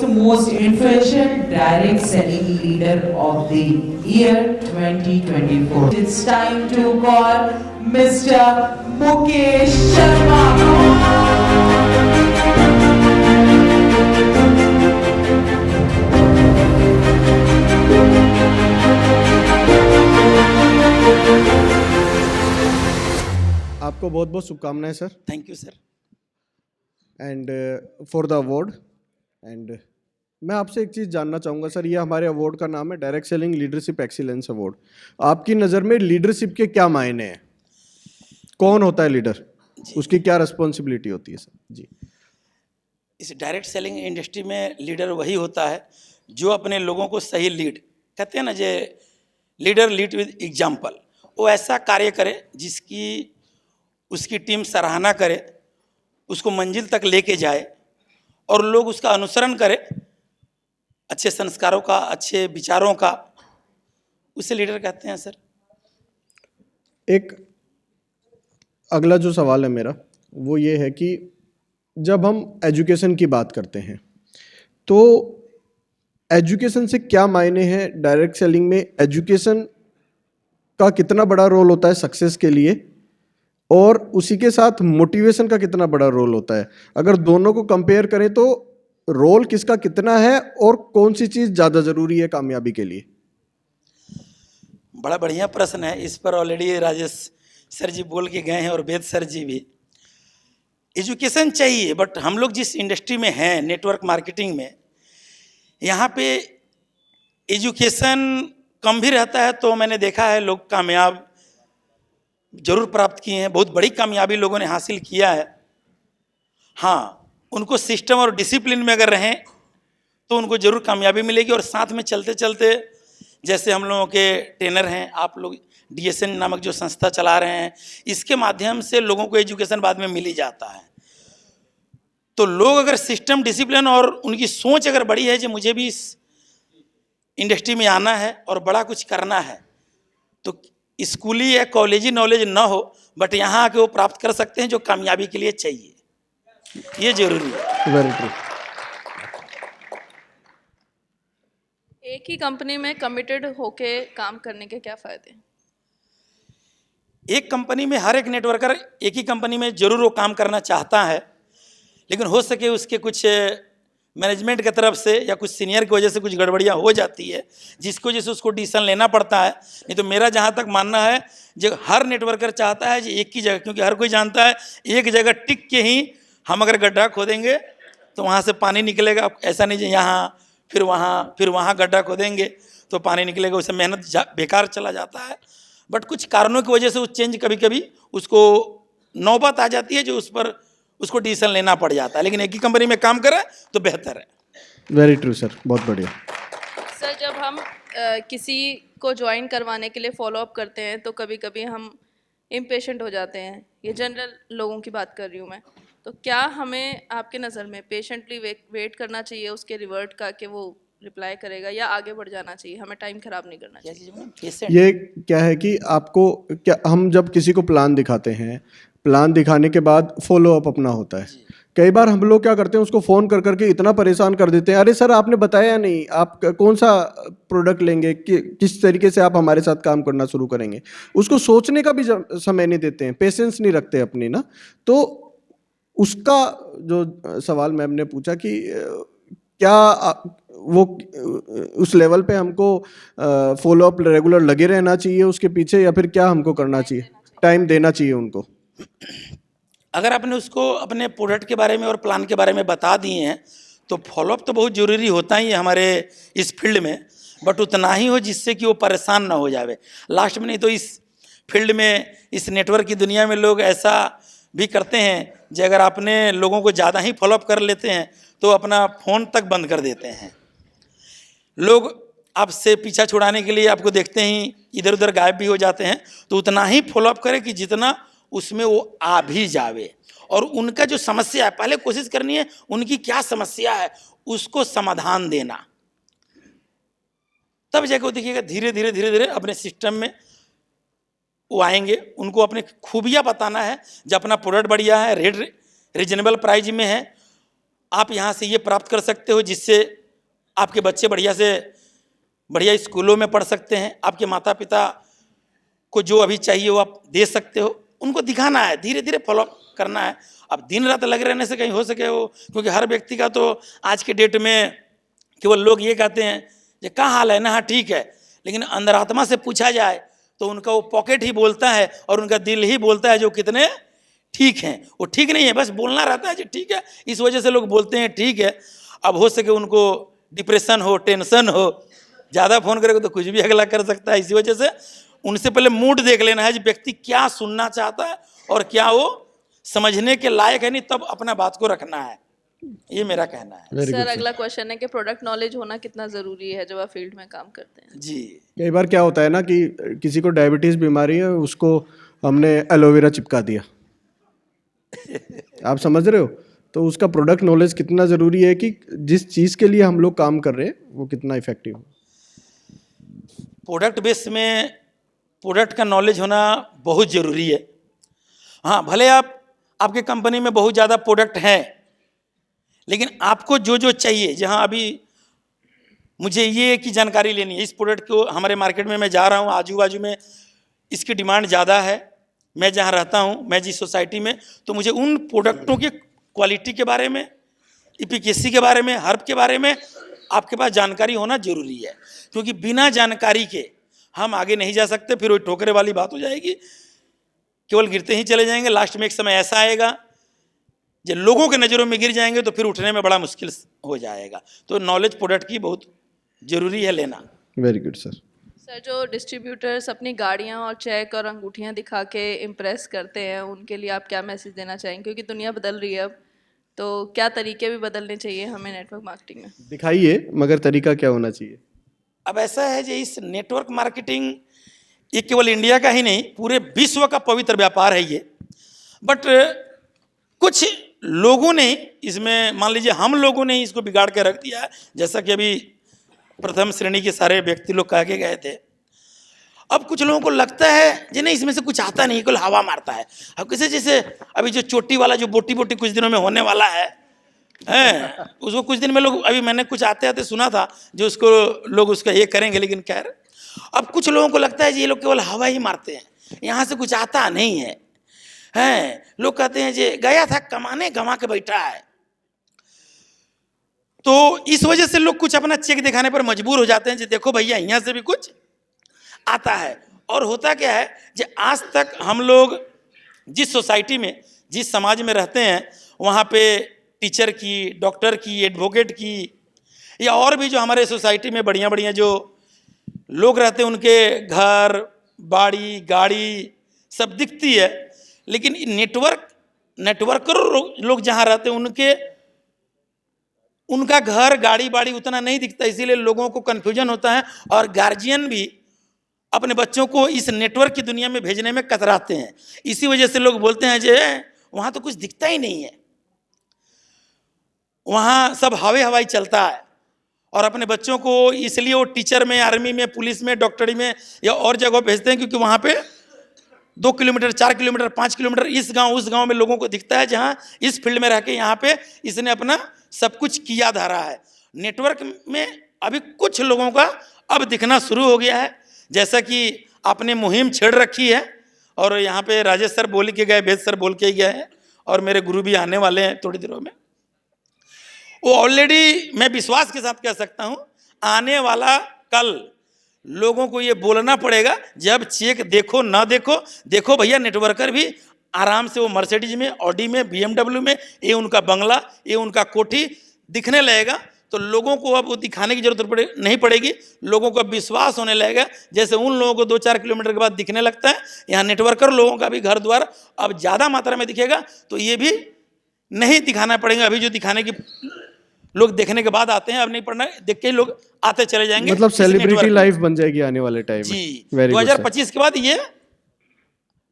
the most influential direct selling leader of the year 2024. It's time to call Mr. Mukesh Sharma. आपको बहुत बहुत शुभकामनाएं sir, thank you sir. And for the award. And मैं आपसे एक चीज़ जानना चाहूँगा सर, ये हमारे अवार्ड का नाम है direct selling leadership excellence award. आपकी नज़र में लीडरशिप के क्या मायने हैं? कौन होता है लीडर, उसकी क्या रिस्पॉन्सिबिलिटी होती है सर? जी, इस डायरेक्ट सेलिंग इंडस्ट्री में लीडर वही होता है जो अपने लोगों को सही लीड कहते हैं ना, जे लीडर लीड विद एग्जाम्पल। वो ऐसा कार्य करे जिसकी उसकी टीम सराहना करे, उसको मंजिल तक लेके जाए और लोग उसका अनुसरण करें, अच्छे संस्कारों का, अच्छे विचारों का, उसे लीडर कहते हैं सर। एक अगला जो सवाल है मेरा वो ये है कि जब हम एजुकेशन की बात करते हैं तो एजुकेशन से क्या मायने हैं डायरेक्ट सेलिंग में? एजुकेशन का कितना बड़ा रोल होता है सक्सेस के लिए, और उसी के साथ मोटिवेशन का कितना बड़ा रोल होता है? अगर दोनों को कंपेयर करें तो रोल किसका कितना है और कौन सी चीज़ ज़्यादा ज़रूरी है कामयाबी के लिए? बड़ा बढ़िया प्रश्न है। इस पर ऑलरेडी राजेश सर जी बोल के गए हैं और वेद सर जी भी। एजुकेशन चाहिए, बट हम लोग जिस इंडस्ट्री में हैं, नेटवर्क मार्केटिंग में, यहाँ पे एजुकेशन कम भी रहता है तो मैंने देखा है लोग कामयाब जरूर प्राप्त किए हैं, बहुत बड़ी कामयाबी लोगों ने हासिल किया है। हाँ, उनको सिस्टम और डिसिप्लिन में अगर रहें तो उनको जरूर कामयाबी मिलेगी। और साथ में चलते चलते, जैसे हम लोगों के ट्रेनर हैं, आप लोग DSN नामक जो संस्था चला रहे हैं, इसके माध्यम से लोगों को एजुकेशन बाद में मिल ही जाता है। तो लोग अगर सिस्टम, डिसिप्लिन और उनकी सोच अगर बड़ी है जो मुझे भी इस इंडस्ट्री में आना है और बड़ा कुछ करना है, तो स्कूली या कॉलेजी नॉलेज ना हो, बट यहाँ आके वो प्राप्त कर सकते हैं जो कामयाबी के लिए चाहिए। ये जरूरी है। Very true. एक ही कंपनी में कमिटेड होके काम करने के क्या फायदे हैं? एक कंपनी में हर एक नेटवर्कर एक ही कंपनी में जरूर वो काम करना चाहता है, लेकिन हो सके उसके कुछ मैनेजमेंट की तरफ से या कुछ सीनियर की वजह से कुछ गड़बड़ियाँ हो जाती है, जिसकी वजह से उसको डिसीजन लेना पड़ता है। नहीं तो मेरा जहाँ तक मानना है, जो हर नेटवर्कर चाहता है कि एक ही जगह, क्योंकि हर कोई जानता है एक जगह टिक के ही हम अगर गड्ढा खोदेंगे तो वहाँ से पानी निकलेगा। ऐसा नहीं कि यहाँ फिर वहाँ गड्ढा खोदेंगे तो पानी निकलेगा, उससे मेहनत बेकार चला जाता है। बट कुछ कारणों की वजह से उस चेंज कभी कभी उसको नौबत आ जाती है जो उस पर उसको डिसीजन लेना पड़ जाता है, लेकिन एक ही कंपनी में काम करें तो बेहतर है। वेरी ट्रू सर, बहुत बढ़िया। सर, जब हम किसी को ज्वाइन करवाने के लिए फॉलो अप करते हैं तो कभी कभी हम इम्पेशेंट हो जाते हैं। ये जनरल लोगों की बात कर रही हूँ मैं। तो क्या हमें आपके नज़र में पेशेंटली वेट करना चाहिए उसके रिवर्ट का कि वो रिप्लाई करेगा, या आगे बढ़ जाना चाहिए, हमें टाइम खराब नहीं करना चाहिए? ये क्या है कि आपको क्या, हम जब किसी को प्लान दिखाते हैं, प्लान दिखाने के बाद फॉलो अप अपना होता है। कई बार हम लोग क्या करते हैं, उसको फ़ोन कर करके इतना परेशान कर देते हैं, अरे सर आपने बताया नहीं, आप कौन सा प्रोडक्ट लेंगे, किस तरीके से आप हमारे साथ काम करना शुरू करेंगे। उसको सोचने का भी समय नहीं देते हैं, पेशेंस नहीं रखते अपनी ना। तो उसका जो सवाल मैम ने पूछा कि क्या वो उस लेवल पे हमको फॉलो अप रेगुलर लगे रहना चाहिए उसके पीछे, या फिर क्या हमको करना चाहिए, टाइम देना चाहिए उनको? अगर आपने उसको अपने प्रोडक्ट के बारे में और प्लान के बारे में बता दिए हैं तो फॉलोअप तो बहुत ज़रूरी होता ही है हमारे इस फील्ड में, बट उतना ही हो जिससे कि वो परेशान ना हो जावे लास्ट में। नहीं तो इस फील्ड में, इस नेटवर्क की दुनिया में लोग ऐसा भी करते हैं कि अगर आपने लोगों को ज़्यादा ही फॉलोअप कर लेते हैं तो अपना फ़ोन तक बंद कर देते हैं। लोग आपसे पीछा छुड़ाने के लिए आपको देखते ही इधर उधर गायब भी हो जाते हैं। तो उतना ही फॉलोअप करें कि जितना उसमें वो आ भी जावे, और उनका जो समस्या है पहले कोशिश करनी है उनकी क्या समस्या है उसको समाधान देना, तब जाके वो देखिएगा धीरे धीरे धीरे धीरे अपने सिस्टम में वो आएंगे। उनको अपने खूबियाँ बताना है, जब अपना प्रोडक्ट बढ़िया है, रेट रीजनेबल प्राइस में है, आप यहाँ से ये प्राप्त कर सकते हो जिससे आपके बच्चे बढ़िया से बढ़िया स्कूलों में पढ़ सकते हैं। आपके माता पिता को जो अभी चाहिए वो आप दे सकते हो, उनको दिखाना है, धीरे धीरे फॉलो करना है। अब दिन रात लगे रहने से कहीं हो सके वो, क्योंकि हर व्यक्ति का तो आज के डेट में केवल लोग ये कहते हैं कि क्या हाल है ना, हाँ ठीक है, लेकिन अंतरात्मा से पूछा जाए तो उनका वो पॉकेट ही बोलता है और उनका दिल ही बोलता है जो कितने ठीक हैं। वो ठीक नहीं है, बस बोलना रहता है जी ठीक है, इस वजह से लोग बोलते हैं ठीक है। अब हो सके उनको डिप्रेशन हो, टेंशन हो, ज़्यादा फोन करेगा तो कुछ भी अगला कर सकता है। इसी वजह से उनसे पहले मूड देख लेना है कि व्यक्ति क्या सुनना चाहता है और क्या वो समझने के लायक है, नहीं तब अपना बात को रखना है। ये मेरा कहना है। सर अगला क्वेश्चन है कि प्रोडक्ट नॉलेज होना कितना ज़रूरी है जब आप फील्ड में काम करते हैं? जी, कई बार क्या होता है ना कि किसी को डायबिटीज़ बीमारी है, उसको हमने एलोवेरा चिपका दिया आप समझ रहे हो, तो उसका प्रोडक्ट नॉलेज कितना ज़रूरी है कि जिस चीज़ के लिए हम लोग काम कर रहे हैं वो कितना इफेक्टिव हो। प्रोडक्ट बेस में प्रोडक्ट का नॉलेज होना बहुत ज़रूरी है। हाँ, भले आपके कंपनी में बहुत ज़्यादा प्रोडक्ट हैं, लेकिन आपको जो जो चाहिए, जहाँ अभी मुझे ये की जानकारी लेनी है, इस प्रोडक्ट को हमारे मार्केट में मैं जा रहा हूँ, आजू बाजू में इसकी डिमांड ज़्यादा है, मैं जहाँ रहता हूँ, मैं जिस सोसाइटी में, तो मुझे उन प्रोडक्टों की क्वालिटी के बारे में, इफिकेसी के बारे में, हर्ब के बारे में आपके पास जानकारी होना जरूरी है। क्योंकि बिना जानकारी के हम आगे नहीं जा सकते, फिर वही ठोकरे वाली बात हो जाएगी, केवल गिरते ही चले जाएंगे। लास्ट में एक समय ऐसा आएगा जब लोगों के नज़रों में गिर जाएंगे तो फिर उठने में बड़ा मुश्किल हो जाएगा। तो नॉलेज प्रोडक्ट की बहुत जरूरी है लेना। Very good sir. सर जो डिस्ट्रीब्यूटर्स अपनी गाड़ियाँ और चेक और अंगूठियाँ दिखा के इम्प्रेस करते हैं, उनके लिए आप क्या मैसेज देना चाहेंगे? क्योंकि दुनिया बदल रही है अब, तो क्या तरीके भी बदलने चाहिए हमें नेटवर्क मार्केटिंग में? दिखाइए, मगर तरीका क्या होना चाहिए? अब ऐसा है कि इस नेटवर्क मार्केटिंग ये केवल इंडिया का ही नहीं, पूरे विश्व का पवित्र व्यापार है ये। बट कुछ लोगों ने इसमें, मान लीजिए हम लोगों ने इसको बिगाड़ के रख दिया है। जैसा कि अभी प्रथम श्रेणी के सारे व्यक्ति लोग कह के गए थे, अब कुछ लोगों को लगता है कि नहीं इसमें से कुछ आता नहीं, केवल हवा मारता है। अब कैसे, जैसे अभी जो चोटी वाला जो बोटी बोटी कुछ दिनों में होने वाला है उसको कुछ दिन में लोग, अभी मैंने कुछ आते आते सुना था जो उसको लोग उसका ये करेंगे, लेकिन खैर अब कुछ लोगों को लगता है कि ये लोग केवल हवा ही मारते हैं, यहाँ से कुछ आता नहीं है। लोग कहते हैं कि गया था कमाने, गंवा के बैठा है। तो इस वजह से लोग कुछ अपना चेक दिखाने पर मजबूर हो जाते हैं कि देखो भैया यहाँ से भी कुछ आता है। और होता क्या है कि आज तक हम लोग जिस सोसाइटी में, जिस समाज में रहते हैं, वहाँ पे टीचर की, डॉक्टर की, एडवोकेट की, या और भी जो हमारे सोसाइटी में बढ़िया बढ़िया जो लोग रहते हैं, उनके घर बाड़ी गाड़ी सब दिखती है। लेकिन नेटवर्कर लोग जहाँ रहते हैं उनका घर गाड़ी बाड़ी उतना नहीं दिखता, इसीलिए लोगों को कन्फ्यूजन होता है। और गार्जियन भी अपने बच्चों को इस नेटवर्क की दुनिया में भेजने में कतराते हैं। इसी वजह से लोग बोलते हैं जे वहाँ तो कुछ दिखता ही नहीं है, वहाँ सब हवाई चलता है। और अपने बच्चों को इसलिए वो टीचर में, आर्मी में, पुलिस में, डॉक्टरी में या और जगह भेजते हैं, क्योंकि वहाँ पे 2 किलोमीटर, 4 किलोमीटर, 5 किलोमीटर इस गांव उस गांव में लोगों को दिखता है जहाँ इस फील्ड में रह के यहाँ पे इसने अपना सब कुछ किया धारा है। नेटवर्क में अभी कुछ लोगों का अब दिखना शुरू हो गया है, जैसा कि आपने मुहिम छेड़ रखी है। और यहाँ पे राजेश सर बोल के गए, वेद सर बोल के गए हैं, और मेरे गुरु भी आने वाले हैं थोड़ी देरों में। वो ऑलरेडी मैं विश्वास के साथ कह सकता हूँ, आने वाला कल लोगों को ये बोलना पड़ेगा, जब चेक देखो ना देखो भैया नेटवर्कर भी आराम से वो मर्सिडीज में, ऑडी में, BMW में, ये उनका बंगला, ये उनका कोठी दिखने लगेगा। तो लोगों को अब वो दिखाने की जरूरत नहीं पड़ेगी, लोगों को विश्वास होने लगेगा। जैसे उन लोगों को 2-4 किलोमीटर के बाद दिखने लगता है, यहाँ नेटवर्कर लोगों का भी घर द्वार अब ज़्यादा मात्रा में दिखेगा। तो ये भी नहीं दिखाना पड़ेगा। अभी जो दिखाने की लोग देखने के बाद आते हैं, अब नहीं पढ़ना, देख के लोग आते चले जाएंगे। मतलब सेलिब्रिटी लाइफ बन जाएगी आने वाले टाइम में। जी, 2025 के बाद ये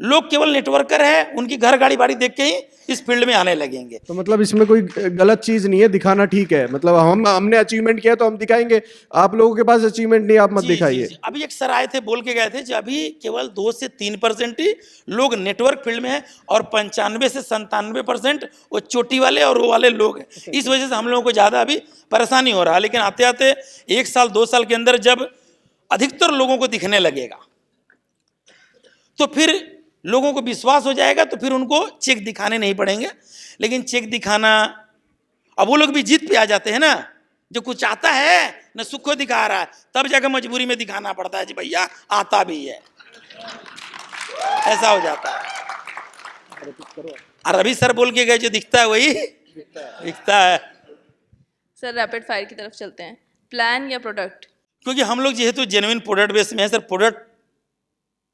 लोग केवल नेटवर्कर है, उनकी घर गाड़ी बाड़ी देख के ही इस फील्ड में आने लगेंगे। तो मतलब इसमें कोई गलत चीज नहीं है, दिखाना ठीक है। मतलब हमने अचीवमेंट किया तो हम दिखाएंगे, आप लोगों के पास अचीवमेंट नहीं, आप मत जी, दिखाइए। जी। अभी एक सर आए थे, बोल के गए थे कि अभी केवल 2 से 3% ही लोग नेटवर्क फील्ड में हैं और 95 से 97% वो चोटी वाले और वो वाले लोग हैं। इस वजह से हम लोगों को ज़्यादा अभी परेशानी हो रहा है। लेकिन आते आते 1 साल 2 साल के अंदर जब अधिकतर लोगों को दिखने लगेगा तो फिर लोगों को विश्वास हो जाएगा, तो फिर उनको चेक दिखाने नहीं पड़ेंगे। लेकिन चेक दिखाना, अब वो लोग भी जीत पे आ जाते हैं ना, जो कुछ आता है न सुख को दिखा रहा है, तब जाकर मजबूरी में दिखाना पड़ता है जी भैया आता भी है, ऐसा हो जाता है। और अभी सर बोल के गए जो दिखता है वही दिखता है। सर रैपिड फायर की तरफ चलते हैं, प्लान या प्रोडक्ट? क्योंकि हम लोग जेहेतु जेन्युइन प्रोडक्ट बेस में है सर, प्रोडक्ट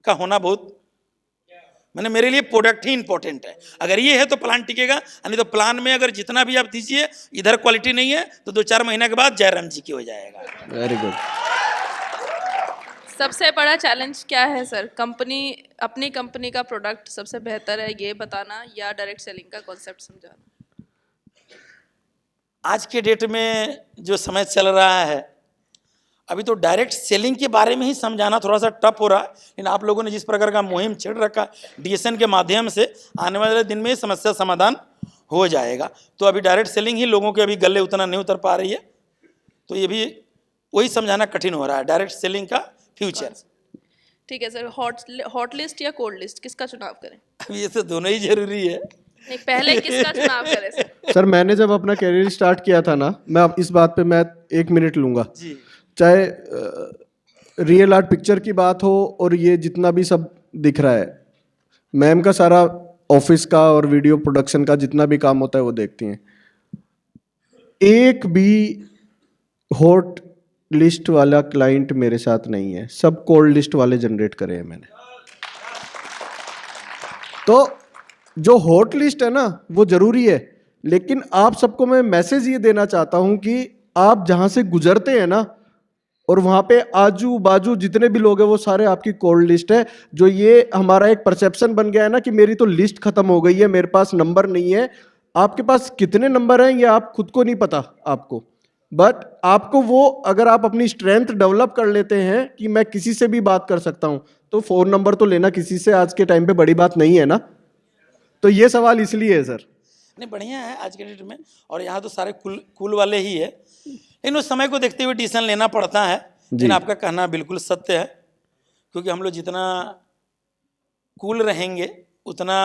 का होना बहुत, मैंने मेरे लिए प्रोडक्ट ही इंपॉर्टेंट है। अगर ये है तो प्लान टिकेगा, नहीं तो प्लान में अगर जितना भी आप दीजिए इधर क्वालिटी नहीं है तो 2-4 महीने के बाद जयराम जी की हो जाएगा। Very good. सबसे बड़ा चैलेंज क्या है सर? अपनी कंपनी का प्रोडक्ट सबसे बेहतर है ये बताना या डायरेक्ट सेलिंग का कॉन्सेप्ट समझाना? आज के डेट में जो समय चल रहा है, अभी तो डायरेक्ट सेलिंग के बारे में ही समझाना थोड़ा सा टफ हो रहा है। लेकिन आप लोगों ने जिस प्रकार का मुहिम छेड़ रखा डीएसएन के माध्यम से, आने वाले दिन में समस्या समाधान हो जाएगा। तो अभी डायरेक्ट सेलिंग ही लोगों के अभी गले उतना नहीं उतर पा रही है, तो ये भी वही समझाना कठिन हो रहा है, डायरेक्ट सेलिंग का फ्यूचर। ठीक है सर, हॉट लिस्ट या कोल्ड लिस्ट किसका चुनाव करें? अब ये तो दोनों ही जरूरी है। नहीं, पहले किसका चुनाव करें सर? सर मैंने जब अपना कैरियर स्टार्ट किया था ना, मैं अब इस बात पे मैं 1 मिनट लूंगा जी। चाहे रियल आर्ट पिक्चर की बात हो और ये जितना भी सब दिख रहा है, मैम का सारा ऑफिस का और वीडियो प्रोडक्शन का जितना भी काम होता है वो देखती हैं। एक भी हॉट लिस्ट वाला क्लाइंट मेरे साथ नहीं है, सब कोल्ड लिस्ट वाले जनरेट करे हैं मैंने। तो जो हॉट लिस्ट है ना वो जरूरी है, लेकिन आप सबको मैं मैसेज ये देना चाहता हूं कि आप जहां से गुजरते हैं ना और वहां पे आजू बाजू जितने भी लोग हैं वो सारे आपकी कोल्ड लिस्ट है। जो ये हमारा एक परसेप्शन बन गया है ना कि मेरी तो लिस्ट खत्म हो गई है, मेरे पास नंबर नहीं है। आपके पास कितने नंबर हैं ये आप खुद को नहीं पता आपको, बट आपको वो अगर आप अपनी स्ट्रेंथ डेवलप कर लेते हैं कि मैं किसी से भी बात कर सकता हूं, तो फोन नंबर तो लेना किसी से आज के टाइम पे बड़ी बात नहीं है ना। तो ये सवाल इसलिए है सर। नहीं, बढ़िया है आज के डेट में, और यहाँ तो सारे कूल वाले ही है, लेकिन उस समय को देखते हुए डिसीजन लेना पड़ता है। लेकिन आपका कहना बिल्कुल सत्य है, क्योंकि हम लोग जितना कूल रहेंगे उतना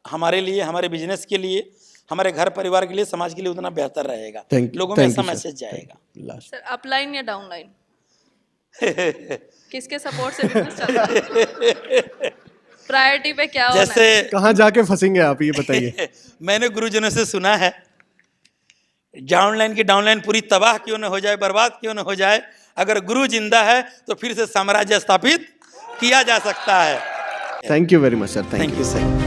हमारे लिए, हमारे बिजनेस के लिए, हमारे घर परिवार के लिए, समाज के लिए उतना बेहतर रहेगा। लोगों में ऐसा मैसेज जाएगा। सर अपलाइन या डाउनलाइन किसके सपोर्ट से बिजनेस चल रहा है? प्रायोरिटी पे क्या होना है? जैसे कहाँ जाके फंसेंगे आप ये बताइए। मैंने गुरुजनों से सुना है, डाउनलाइन की डाउनलाइन पूरी तबाह क्यों न हो जाए, बर्बाद क्यों न हो जाए, अगर गुरु जिंदा है तो फिर से साम्राज्य स्थापित किया जा सकता है। Thank you very much sir. Thank you sir.